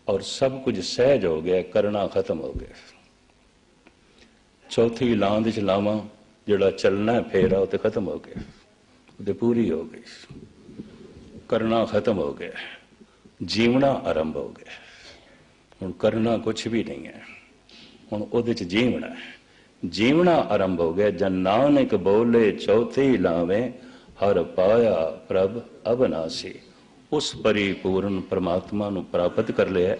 और सब कुछ सहज हो गया, करना खत्म हो गया। चौथी लांद च लावां जिहड़ा चलना फेरा वो तो खत्म हो गया, वो तो पूरी हो गई। करना खत्म हो गया, जीवना आरंभ हो गया। हुण करना कुछ भी नहीं है, हुण उहदे च जीवना है। जीवना आरंभ हो गया। जन नानक बोले चौथी लावें, हर पाया प्रभ अविनाशी। उस परिपूर्ण परमात्मा नूं प्राप्त कर लिया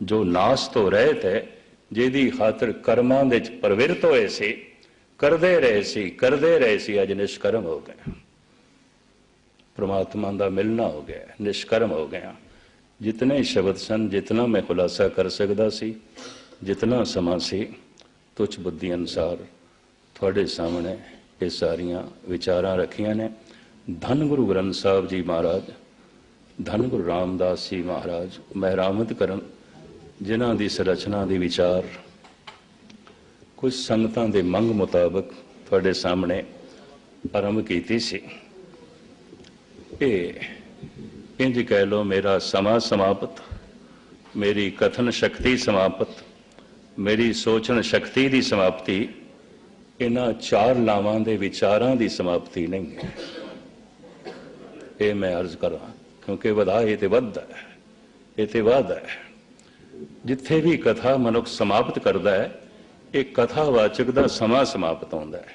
जो नाश तो रहत है, जिहदी खातर कर्मां दे च प्रवृत्त होए सी, करदे रहे सी, अज निष्कर्म हो गए। परमात्मा का मिलना हो गया, निष्कर्म हो गया। जितने शब्द सन, जितना मैं खुलासा कर सकता सी, जितना समा सी, तुच्छ बुद्धि अनुसार थोड़े सामने ये सारियां विचारां रखियां ने। धन गुरु ग्रंथ साहब जी महाराज, धन गुरु रामदास जी महाराज महरामत करन, जिन्हां दी संरचना दी विचार कुछ संगतां दे मंग मुताबक थोड़े सामने आरंभ कीती सी। इंज कह लो मेरा समा समाप्त, मेरी कथन शक्ति समाप्त, मेरी सोचन शक्ति की समाप्ति इन्हां चार लावां दे विचारां दी समाप्ति नहीं है। ये मैं अर्ज करा क्योंकि वधा ये तो वध है, ये तो वध है। जिथे भी कथा मनुख समाप्त करता है, एक कथावाचक का समा समाप्त होता है,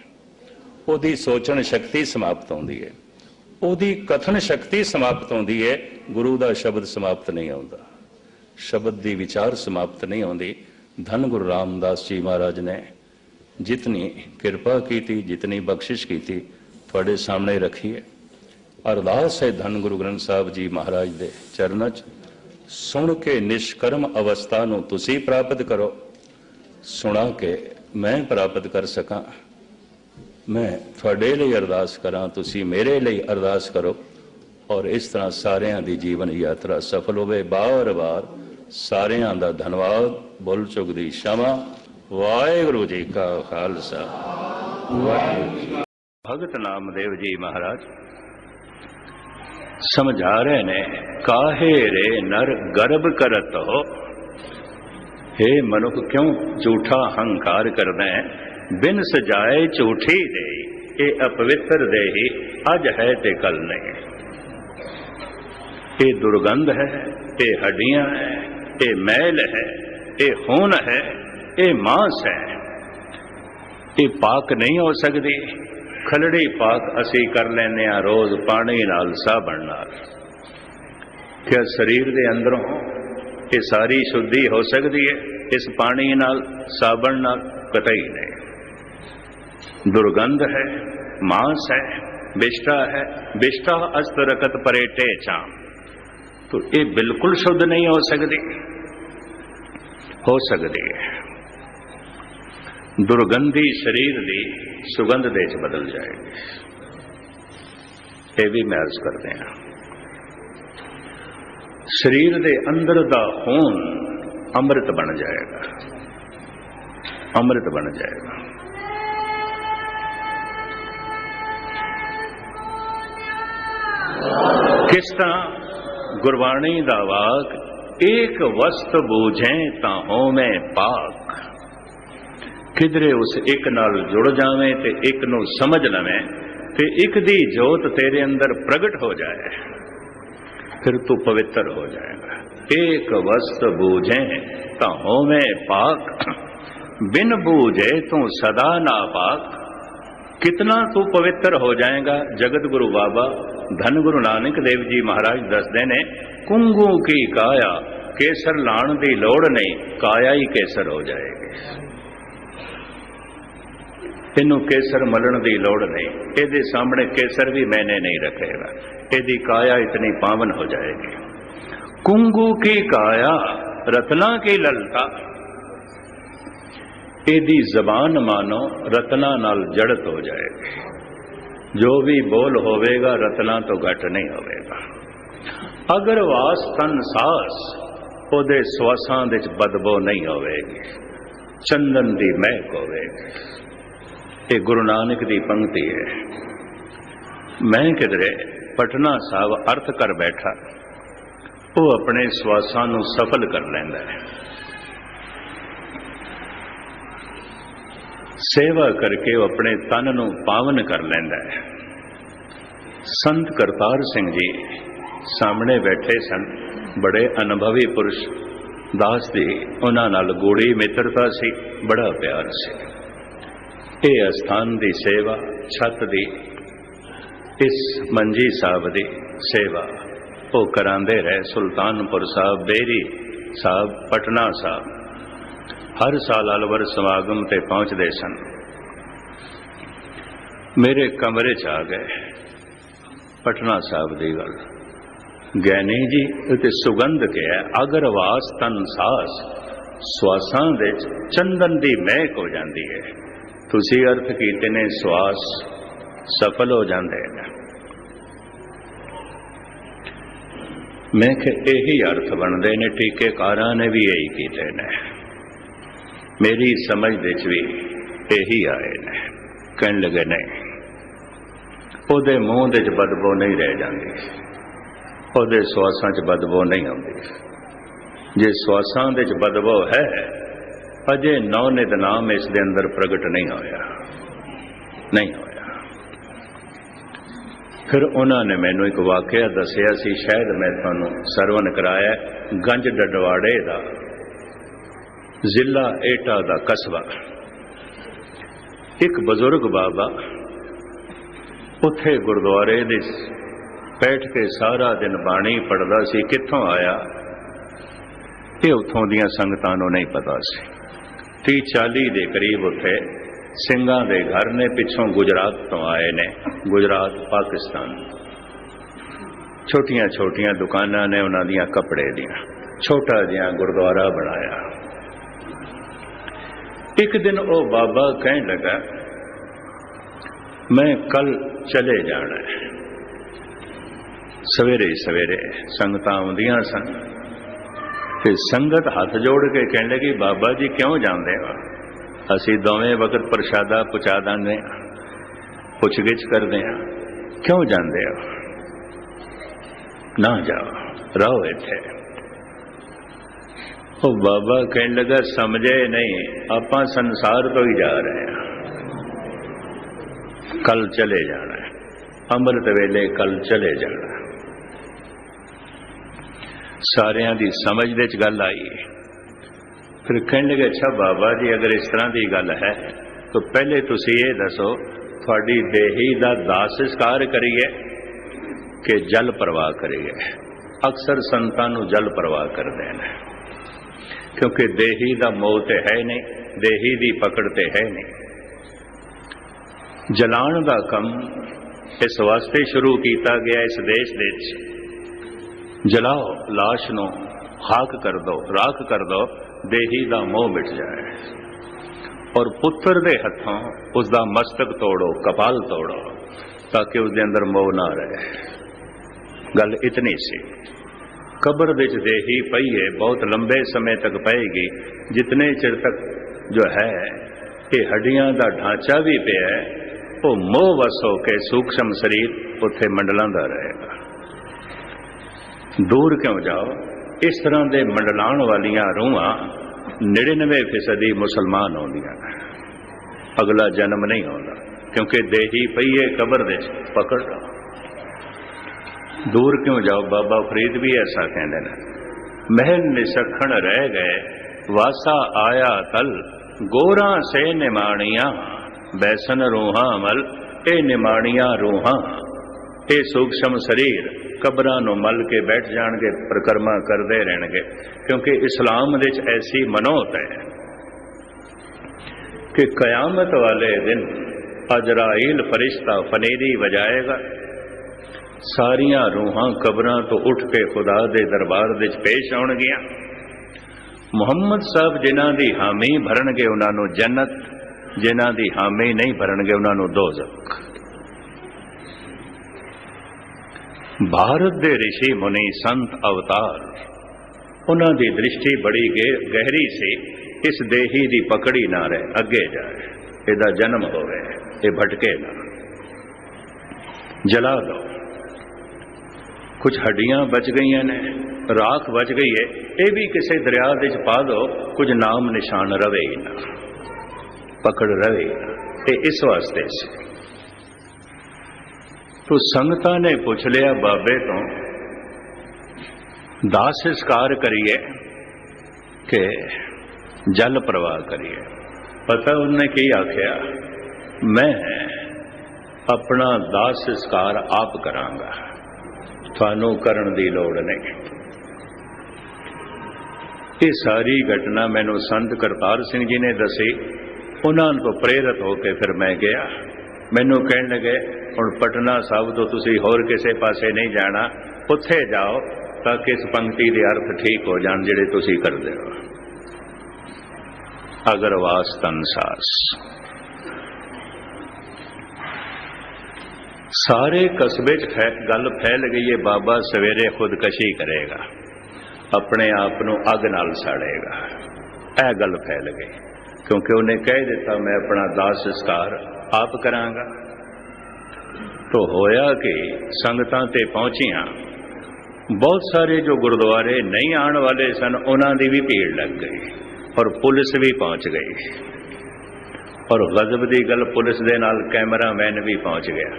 उहदी सोचन शक्ति समाप्त होती है, उहदी कथन शक्ति समाप्त होती है। गुरु का शब्द समाप्त नहीं होता, शब्द की विचार समाप्त नहीं होती। धन गुरु रामदास जी महाराज ने जितनी कृपा की थी, जितनी बख्शिश की थी, थोड़े सामने रखी है। अरदास है धन गुरु ग्रंथ साहब जी महाराज दे चरणों च, सुन के निष्कर्म अवस्था नूं तुसी प्राप्त करो, सुना के मैं प्राप्त कर सका। मैं थोड़े लिए अरदास करा, तुसी मेरे लिए अरदास करो, और इस तरह सारियां दी जीवन यात्रा सफल होवे। बार बार सारियां दा धन्यवाद, बुल चुक दी क्षमा। वाहिगुरु जी का खालसा, वाहिगुरू जी। भगत नामदेव जी महाराज समझा रहे ने, काहे रे नर गर्भ करत हो, हे मनुख क्यों झूठा हंकार करना है। बिन सजाए झूठी दे, ये अपवित्र दे ही अज है ते कल नहीं। ये दुर्गंध है, ये हड्डियां है, ये मैल है, ये खून है, ये मांस है, ये पाक नहीं हो सकती। खलड़ी पाक असी कर लेने रोज पानी नाल साबण नाल। क्या शरीर के अंदरों ये सारी शुद्धि हो सकती है इस पानी नाल साबण नाल? कतई नहीं। दुर्गंध है, मांस है, बिष्टा है, बिष्टा अस्त रकत परेटे चाम, तो ये बिल्कुल शुद्ध नहीं हो सकती। हो सकती है दुर्गंधी शरीर की सुगंध दे च बदल जाएगी। ये भी मैं अर्ज करते हैं। शरीर के अंदर का खून अमृत बन जाएगा, अमृत बन जाएगा। किस तरह गुरबाणी दा वाक, एक वस्त बूझे ता होवे पाक। किधरे उस एक नाल जुड़ जावे ते एक नू समझ लवे, ते एक दी जोत तेरे अंदर प्रगट हो जाए, फिर तू पवित्र हो जाएगा। एक वस्त बूझे ता होवे पाक, बिन बूझे तू सदा नापाक। कितना तू पवित्र हो जाएगा। जगत गुरु बाबा धन गुरु नानक देव जी महाराज दसदे ने, कुंगू की काया केसर लाण दी लोड़ नहीं, काया ही केसर हो जाएगी। इनू केसर मलन की लौड़ नहीं, ये सामने केसर भी मैंने नहीं रखेगा, यदि काया इतनी पावन हो जाएगी। कुंगू की काया रत्ना की ललता, यदि जबान मानो रत्ना नाल जड़त हो जाएगी। जो भी बोल होवेगा रत्ना तो घट नहीं होवेगा। अगर वास तन सास, ओदे श्वासां दे च बदबो नहीं होवेगी, चंदन दी महक होवेगी। ये गुरु नानक की पंक्ति है। मैं किधरे पटना साहब अर्थ कर बैठा, वो अपने सवासां नूं सफल कर लैंदा है। सेवा करके वो अपने तन नूं पावन कर लैंदा है। संत करतार सिंह जी सामने बैठे सन, बड़े अनुभवी पुरुष, दास दी उन्हां नाल गूढ़ी मित्रता सी, बड़ा प्यार सी। ये अस्थान दी सेवा, छत दी इस मंजी साहब दी सेवा वो करांदे रहे। सुल्तानपुर साहब, बेरी साहब, पटना साहब हर साल अलवर समागम ते पहुंचते सन। मेरे कमरे च आ गए। पटना साहब दी गल, ज्ञानी जी इते सुगंध के है, अगर वास तन सास, श्वासां दे चंदन दी महक हो जाती है। तुसी अर्थ कीते ने श्वास सफल हो जाते हैं। मैं कि यही अर्थ बनते ने, टीकेकारां ने भी यही कीते ने, मेरी समझ दे भी यही आए ने। कहन लगे नहीं, ओदे मूँह दे च बदबू नहीं रह जाती, ओदे श्वासां च बदबू नहीं आती। जे श्वासां दे च बदबू है, अजे नौ नित नाम इस दे अंदर प्रगट नहीं होया, नहीं होया। फिर उन्होंने मैनू एक वाकया दसिया सी, शायद मैं तुहानू सरवण कराया। गंज डडवाड़े दा जिला एटा दा कस्बा, एक बजुर्ग बाबा उत्थे गुरुद्वारे दे बैठ के सारा दिन बाणी पढ़दा सी। कित्थों आया ये उत्थों दियां संगतां नूं नहीं पता सी। 30-40 दे करीब उत्थे सिंघां दे घर ने, पिछों गुजरात तो आए ने, गुजरात पाकिस्तान। छोटियां छोटियां दुकानां ने उन्हां दियां कपड़े दियां, छोटा जिहा गुरुद्वारा बनाया। एक दिन वो बाबा कहन लगा, मैं कल चले जाना है। सवेरे सवेरे संगतां आउंदियां सन ते संगत हाथ जोड़ के कहने लगी, बाबा जी क्यों जाते हो? असी दोवें वक्त प्रशादा पहुंचा देंगे, पुछगिछ करते हैं, क्यों जाते हो? ना जाओ, रहो इत्थे। वो बाबा कहने लगा, समझे नहीं, आपां संसार तो ही जा रहे हैं, कल चले जाना है, अमृत वेले कल चले जाना। सारियां दी समझ दे च गल आई। फिर कहने लगे, अच्छा बाबा जी अगर इस तरह की गल है तो पहले तुसी ये दसो, थोड़ी देही दा दाह संस्कार करिए कि जल प्रवाह करिए? अक्सर संतां नूं जल प्रवाह कर देना, क्योंकि देही दा मोह ते है नहीं, देही दी पकड़ ते है नहीं। जलाण दा कम इस वास्ते शुरू किया गया इस देश दे जलाओ, लाश नूं खाक कर दो, राख कर दो, देही दा मोह मिट जाए। और पुत्र दे हथों उसका मस्तक तोड़ो, कपाल तोड़ो, ताकि उसके अंदर मोह ना रहे। गल इतनी सी। कब्र विच देही पई है, बहुत लंबे समय तक पएगी, जितने चिर तक जो है ये हड्डियां दा ढांचा भी पिया है, वो मोह वस हो के सूक्ष्म शरीर उत्थे मंडलांदा रहेगा। दूर क्यों जाओ? इस तरह के मंडलाण वालियां रूहां 99% मुसलमान होंदियां, अगला जन्म नहीं होता, क्योंकि देही पई है कब्र दे पकड़ लो। दूर क्यों जाओ? बाबा फरीद भी ऐसा कहते हैं, महल निसखण रह गए, वासा आया तल, गोरा से निमाणिया, बैसन रूहां मल, ए निमाणिया रूहां, ए सूक्ष्म शरीर कब्रां नूं मल के बैठ जाणगे, परिक्रमा करते रहणगे। क्योंकि इस्लाम दे च ऐसी मनोत है कि कयामत वाले दिन अजराइल फरिश्ता फनेरी बजाएगा, सारियां रूहां कब्रां तो उठ के खुदा दे दरबार दे पेश आउणगियां। मुहम्मद साहब जिन्हां दी हामी भरनगे उन्हां नूं जन्नत, जिन्हां दी हामी नहीं भरनगे उन्हां नूं दोज़ख। भारत दे ऋषि मुनि संत अवतार, उन्हां दी दृष्टि बड़ी गहरी सी, इस देही दी पकड़ी ना रहे, अगे जाए, इहदा जन्म होवे, ये भटके ना, जला दो। कुछ हड्डियां बच गई ने, राख बच गई है, ये भी किसी दरिया दे च पा दो, कुछ नाम निशान रवे ही ना, पकड़ रवे ही ना। ये इस वास्ते से तो संगतां ने पूछ लिया बाबे तो दास संस्कार करिए कि जल प्रवाह करिए। पता उन्हें की आख्या, मैं अपना दास संस्कार आप करांगा, थानू करन दी लोड़ नहीं। ये सारी घटना मैनू संत करतार सिंह जी ने दसी। उन्होंने तो प्रेरित होकर फिर मैं गया। मैनू कहन लगे हुण पटना साहब तो तुसी होर किसी पासे नहीं जाना, उत्थे जाओ ताकि इस पंक्ति के अर्थ ठीक हो जान जिहड़े तुसी करदे हो। अगर वास तन सास। सारे कस्बे च गल फैल गई है, बाबा सवेरे खुदकशी करेगा, अपने आप को अग नाल साड़ेगा। यह गल फैल गई क्योंकि उन्हें कह दिता मैं अपना दास संस्कार आप करांगा। तो होया कि संगतां ते पहुंचियां, बहुत सारे जो गुरुद्वारे नहीं आने वाले सन उन्हां दी भी भीड़ लग गई और पुलिस भी पहुंच गई। और गजब की गल, पुलिस दे नाल कैमरामैन भी पहुंच गया,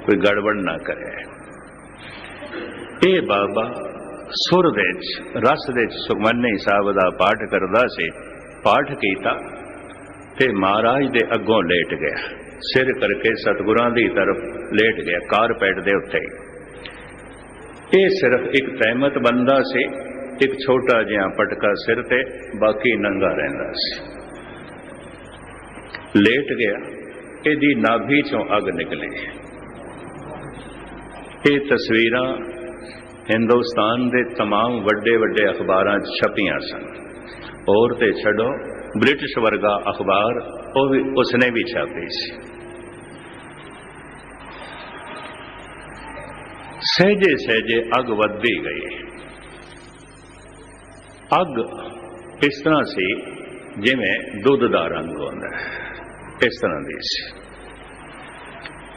कोई गड़बड़ ना करे। ये बाबा सुर दे रस दे सुखमनी साहब का पाठ करदा सी। पाठ कीता ते महाराज दे अगों लेट गया, सिर करके सतगुरां दी तरफ लेट गया कारपेट दे उत्ते। ये सिर्फ एक तहमत बंदा सी, एक छोटा जिहा पटका सिर ते, बाकी नंगा रहिंदा सी। लेट गया, इहदी नाभि चों अग निकली। ये तस्वीरां हिंदुस्तान के तमाम वड्डे वड्डे अखबारां छपियां सन, और ते छड़ो ब्रिटिश वर्गा अखबार उसने भी छापी सी। सहजे सहजे अग वधदी गई। अग इस तरह सी जिवें दुध का रंग होंदा है, इस तरह दी सी।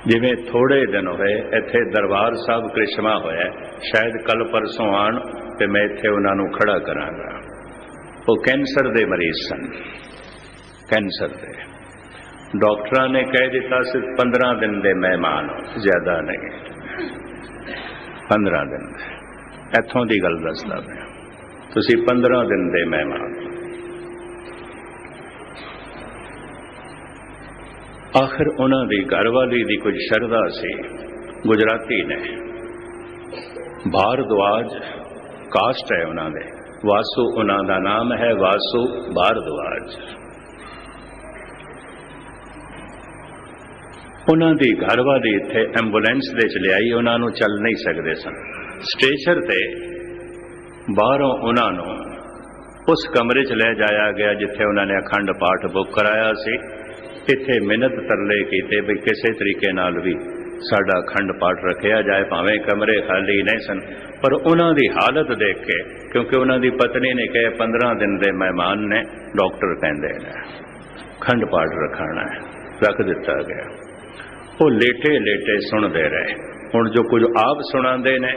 जिवें थोड़े दिन होए इत्थे दरबार साहब करिश्मा होया, शायद कल परसों आन ते मैं इत्थे उन्हां नूं खड़ा करांगा। वो कैंसर दे मरीज सन, कैंसर दे। डॉक्टरां ने कह दिता सिर्फ 15 दिन दे मेहमान हो, ज्यादा नहीं, 15 दिन। इत्थों दी गल दसदा मैं, तुसीं 15 दिन दे मेहमान। आखिर उन्हां दी घरवाली दी कुछ शरदा सी। गुजराती ने, भारद्वाज कास्ट है उन्हां दे, वासु उन्हां दा नाम है, वासु भारद्वाज। उन्हां दी घरवाली इत्थे एंबुलेंस दे च लियाई, उन्हां नूं चल नहीं सकदे सन। स्टेशन ते बाहरों उन्हां नूं उस कमरे च ले जाया गया जिथे उन्हां ने अखंड पाठ बुक कराया सी। इत्थे मिन्नत तरले कीते भी किसी तरीके नाल भी साडा अखंड पाठ रखिया जाए, भावें कमरे खाली नहीं सन। पर उन्हां दी हालत देख के, क्योंकि उन्हां दी पत्नी ने कहा 15 दिन दे मेहमान ने, डॉक्टर कहंदे ने अखंड पाठ रखाना है, रख दिता गया। वो लेटे लेटे सुनते रहे। हुण जो कुछ आप सुणांदे ने,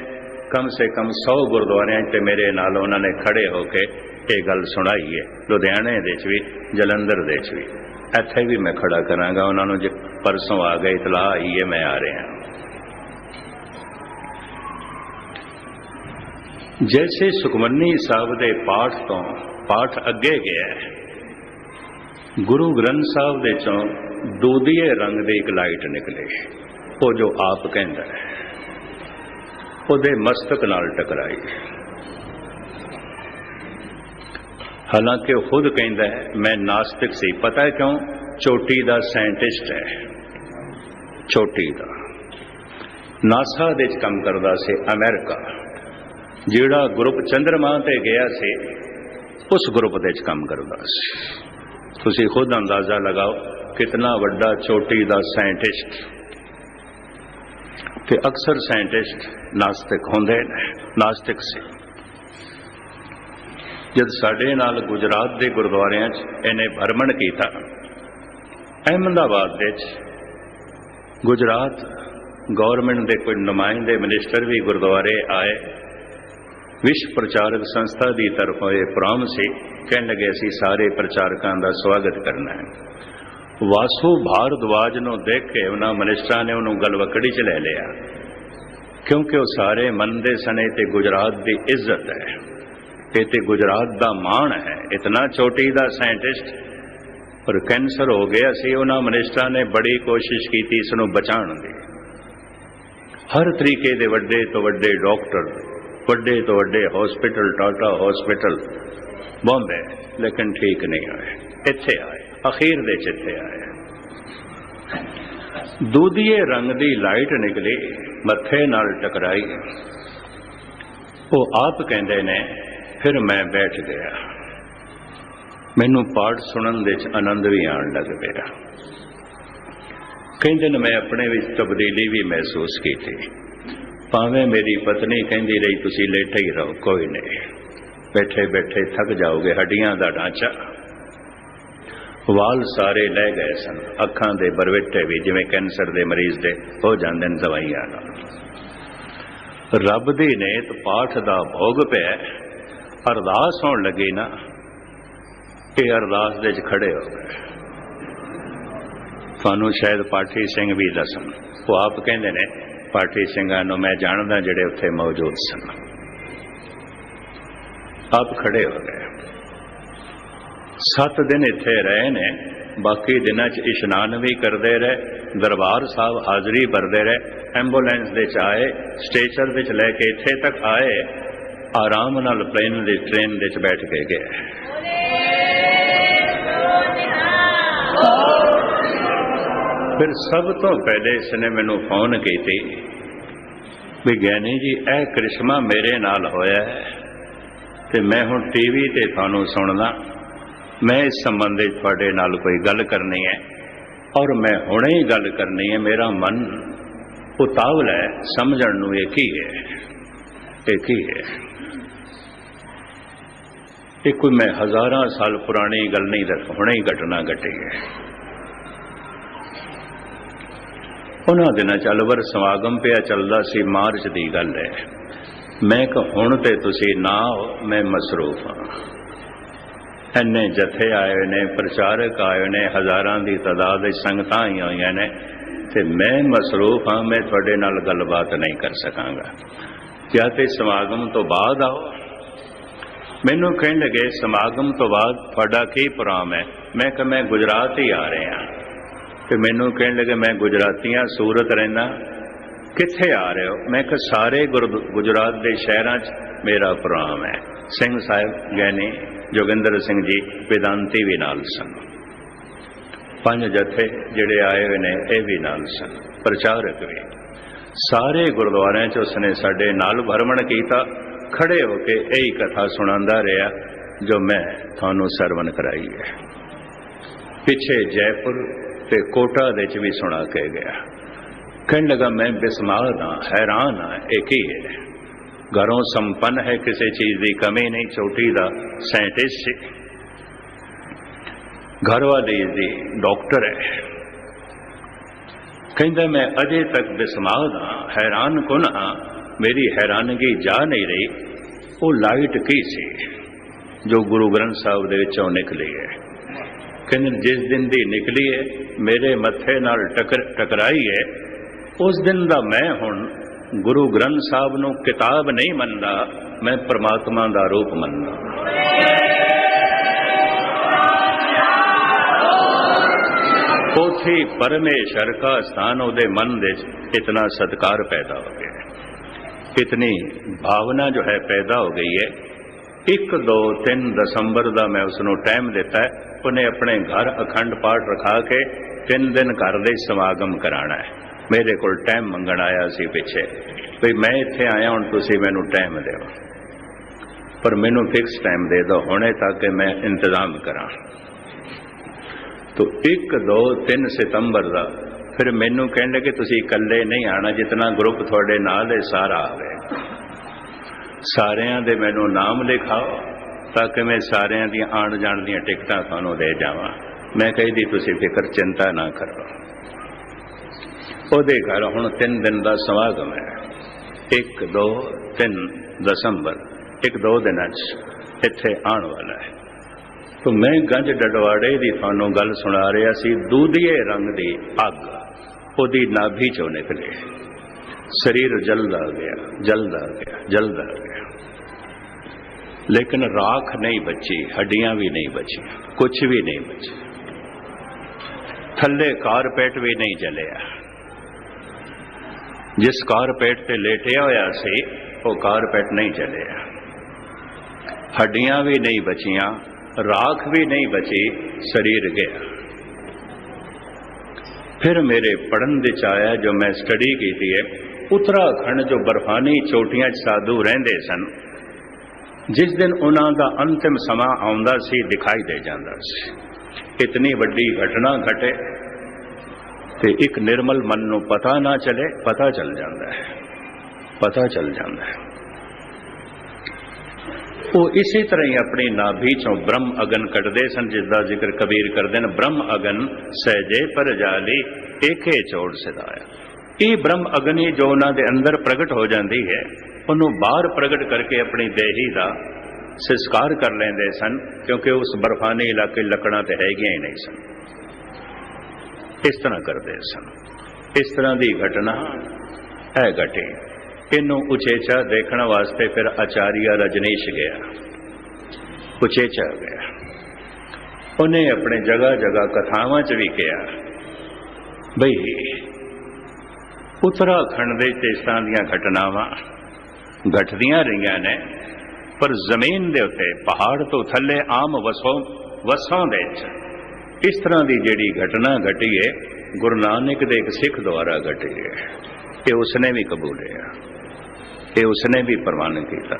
कम से कम 100 गुरुद्वारियां ते मेरे नाल उन्होंने खड़े होके ये गल सुनाई है। लुधियाने दे च भी, जलंधर दे च भी, इत्थे भी मैं खड़ा करांगा। उन्होंने जो परसों आ गए इतलाह आई है, मैं आ रहा। जैसे सुखमनी साहब दे पाठ तो पाठ अगे गया, गुरु ग्रंथ साहब दे चों दूधिए रंग की एक लाइट निकले। वो जो आप कहंदा है, उहदे मस्तक नाल टकराई। हालांकि वो खुद कहंदा है मैं नास्तिक सी। पता है क्यों? चोटी का साइंटिस्ट है, चोटी का नासा दे काम करदा से। अमेरिका जिहड़ा ग्रुप चंद्रमा ते गया से, उस ग्रुप दे काम करदा से। तुसीं खुद अंदाजा लगाओ कितना वड्डा चोटी का साइंटिस्ट। ते अक्सर साइंटिस्ट नास्तिक होंदे ने, नास्तिक से। जद साडे नाल गुजरात के गुरुद्वारियां इन्हें भ्रमण किया, अहमदाबाद गुजरात गौरमेंट के कोई नुमाइंदे मिनिस्टर भी गुरुद्वारे आए। विश्व प्रचारक संस्था की तरफों ये प्रोग्राम से कहने लगे असी सारे प्रचारकों का स्वागत करना है। वासु भारद्वाज नूं देख के उन्होंने मिनिस्टरां ने उन्होंने गलवकड़ी च ले लिया, क्योंकि वो सारे मनते सने ते गुजरात की इज्जत है, ये ते गुजरात का मान है। इतना चोटी का साइंटिस्ट पर कैंसर हो गया सी, उन्होंने मिनिस्टरां ने बड़ी कोशिश की इसनूं बचाउण दी। हर तरीके के वड्डे तो वड्डे डॉक्टर, वड्डे तो वड्डे हॉस्पिटल, टाटा हॉस्पिटल बॉम्बे, लेकिन ठीक नहीं आए। इत्थे आए, अखीर दे इत्थे आए। दूधिए रंग की लाइट निकली, मत्थे नाल टकराई, वो आप कहते ने फिर मैं बैठ गया। मैनू पाठ सुनन दे आनंद भी आन लग पिया। कई दिन मैं अपने विच तब्दीली भी महसूस की थी। भावें मेरी पत्नी कहती रही तुसी लेटे ही रहो, कोई नहीं, बैठे बैठे थक जाओगे, हड्डियां का ढांचा। वाल सारे लै गए सन, अखां दे बरवेटे भी जिवें कैंसर के मरीज दे हो जांदे ने दवाइयां नाल। रब दी नेत पाठ दा भोग पिया, अरदास होण लगी ना, ये अरदास दे खड़े हो गए। थानू शायद पाठी सिंह भी दसन, वो आप कहते ने पाठी सिंघां नूं मैं जानदा जिहड़े उत्थे मौजूद सन। आप खड़े हो गए। 7 दिन इत्थे रहे ने, बाकी दिनां च इशनान भी करते रहे, दरबार साहब हाजरी भरते रहे, एंबूलेंस दे च आए, स्टेशन विच लैके इत्थे तक आए, आराम नाल प्लेन दे ट्रेन दे च बैठ के गए। फिर सब तो पहले इसने मैनू फोन की थी भी ज्ञानी जी यह करिश्मा मेरे नाल होया है, तो मैं हुण टीवी ते थानू सुनदा, मैं इस संबंध थोड़े नाल कोई गल करनी है और मैं हुणे ही गल करनी है। मेरा मन उतावल है, समझण नूं एक ही है, एक ही है। ये कोई मैं 1000 साल पुरानी गल नहीं दस, हुणे ही घटना घटी है। उन्होंने दिनों अलवर समागम पिया चलता सी, मार्च की गल है। मैं हुण ते तुसी ना हो, मैं मसरूफ हाँ। इन्ने जथे आए ने, प्रचारक आए ने, हज़ारां की तादाद संगतां आई हुई ने, ते मैं मसरूफ हाँ, मैं तुहाडे नाल गलबात नहीं कर सकांगा। या ते समागम तो बाद आओ। मैनू कहण लगे समागम तो बाद तुहाडा की प्रोग्राम है? मैं कहा मैं गुजरात ही आ रहा। तो मैनू कहण लगे मैं गुजरातियां सूरत रहना, कित्थे आ रहे हो? मैं कहा सारे गुजरात के शहरों मेरा प्रोग्राम है। सिंह साहब ज्ञानी जोगिंदर सिंह जी वेदांती भी नाल सन, 5 जथे जिहड़े आए हुए ने ये भी नाल सन, प्रचारक भी। सारे गुरुद्वारियां च उसने साडे नाल भरमण कीता, खड़े होके यही कथा सुणांदा रहा जो मैं थानू सरवण कराई है। पिछे जयपुर ते कोटा दे च भी सुना के गया। कहने लगा मैं बिस्मार हाँ, हैरान हाँ, एक ही है, घरों संपन्न है, किसी चीज की कमी नहीं, चोटी का साइंटिस्ट, घर वाली दी डॉक्टर है। कहता मैं अजे तक बिस्मार हाँ, हैरान कुन हाँ, मेरी हैरानगी जा नहीं रही। वो लाइट की सी जो गुरु ग्रंथ साहब दे विचों निकली है। कहते जिस दिन दी निकली है, मेरे मत्थे नाल टकराई है, उस दिन दा मैं हुण गुरु ग्रंथ साहब नूं किताब नहीं मनदा, मैं परमात्मा दा रूप मनदा। पोथी परमेश्वर का स्थान उहदे मन दे इतना सत्कार पैदा हो गया, इतनी भावना जो है पैदा हो गई है। 1, 2, 3 दिसंबर का मैं उसनों टाइम दिता है, उन्हें अपने घर अखंड पाठ रखा के 3 दिन घर दे समागम कराना है। मेरे को टाइम मंगण आया सी पिछे, भाई मैं इत्थे आया हूँ, तुसी मैनू टाइम दो, पर मैनू फिक्स टाइम दे दो हुणे ताकि मैं इंतजाम करा। तो 1, 2, 3 सितंबर का फिर मैनू कहण लगे तुसी इकल्ले नहीं आना, जितना ग्रुप थोड़े नाल है सारा आवे, सारियां दे मैनू नाम लिखाओ ताकि मैं सारियां दी आण जाण दी टिकटां तुहानूं दे जावां। मैं कही दी तुसी फिक्र चिंता ना करो। ओहदे घर हुण 3 दिन का समागम है, 1, 2, 3 दिसंबर एक दो दिन इत्थे आने वाला है। तो मैं गंज डडवाड़े की थानों गल सुना रहा सी। दूधिए रंग की अग ओदी नाभि चों निकले, शरीर जलदा गया, जलदा गया, जलदा गया, लेकिन राख नहीं बची, हड्डियां भी नहीं बची, कुछ भी नहीं बची। थल्ले कारपेट भी नहीं जलिया। जिस कारपेट ते लेटिया होया सी वो कारपेट नहीं जलिया, हड्डियां भी नहीं बचियां, राख भी नहीं बची, शरीर गया। फिर मेरे पढ़न विच आया, जो मैं स्टडी की थी है, उत्तराखंड जो बर्फानी चोटियां साधु रहंदे सन, जिस दिन उन्हां दा अंतिम समा आउंदा सी दिखाई दे जांदा सी। इतनी वड्डी घटना घटे ते एक निर्मल मन नूं पता ना चले, पता चल जांदा है, पता चल जांदा है। वो इसी तरह ही अपनी नाभि चों ब्रह्म अगन कटदे सन, जिसका जिक्र कबीर करते हैं। ब्रह्म अगन सहजे पर जाली एके चोड़ सिधाया। ये ब्रह्म अगन ही जो उन्होंने अंदर प्रगट हो जाती है, उन्होंने बाहर प्रगट करके अपनी देही का संस्कार कर लेंदे सन, क्योंकि उस बर्फानी इलाके लकड़ा तो है ही नहीं सन। इस तरह करते सन। इस तरह की घटना है घटी। इनू उचेचा देखने वास्ते फिर आचार्य रजनीश गया, उचेचा गया। उन्हें अपने जगह जगह कथावां च भी कहा बई उत्तराखंड के इस तरह दी घटनावां घटदियां रही ने, पर जमीन के उत्ते पहाड़ तो थले आम वसों दे इस तरह की जिहड़ी घटना घटी है, गुरु नानक दे एक सिख द्वारा घटी है। ये उसने भी कबूलिया, ये उसने भी प्रमाण किया।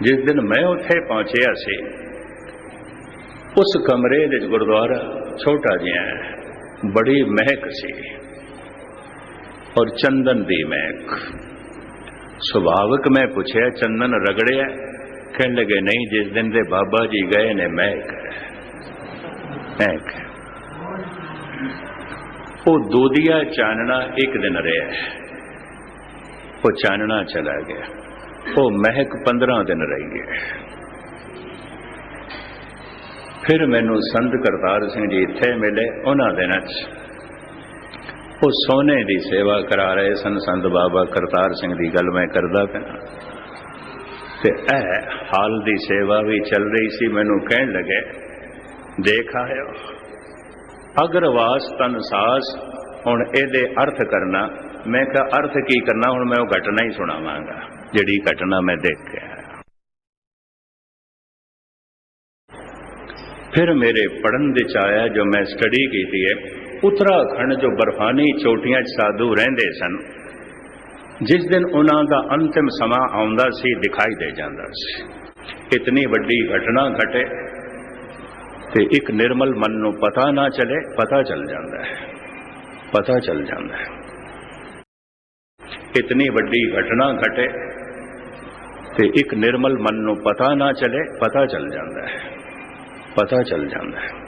जिस दिन मैं उत्थे पहुंचया सी, उस कमरे दे गुरुद्वारा छोटा जिहा है, बड़ी महक सी और चंदन दी महक। सुभाविक मैं पूछया चंदन रगड़िया? कहने लगे नहीं, जिस दिन दे बाबा जी गए ने महक है, महक है। वो दूधिया चानना एक दिन रहा है, वो चानना चला गया, वो महक 15 दिन रही है। फिर मैनू संत करतार सिंह जी इत्थे मिले। उन्हां दिनां वो सोने की सेवा करा रहे सन। संत बाबा करतार सिंह की गल मैं करदा पिया ते हाल की सेवा भी चल रही सी। मैनू कहन लगे देख आयो अगरवास तन सास, हुण इहदे अर्थ करना। मैं कहा अर्थ की करना? हुण मैं वो घटना ही सुनावांगा जिहड़ी घटना मैं देख के आया। फिर मेरे पढ़न विच आया, जो मैं स्टडी की थी है, उत्तराखंड जो बर्फानी चोटियां साधु रहंदे सन, जिस दिन उन्हां दा अंतिम समा आउंदा सी दिखाई दे जांदा सी। इतनी वड्डी घटना घटे ते एक निर्मल मन नूं पता ना चले, पता चल जांदा है, पता चल जांदा है। इतनी वड्डी घटना घटे ते एक निर्मल मन नूं पता ना चले, पता चल जांदा है, पता चल जांदा है।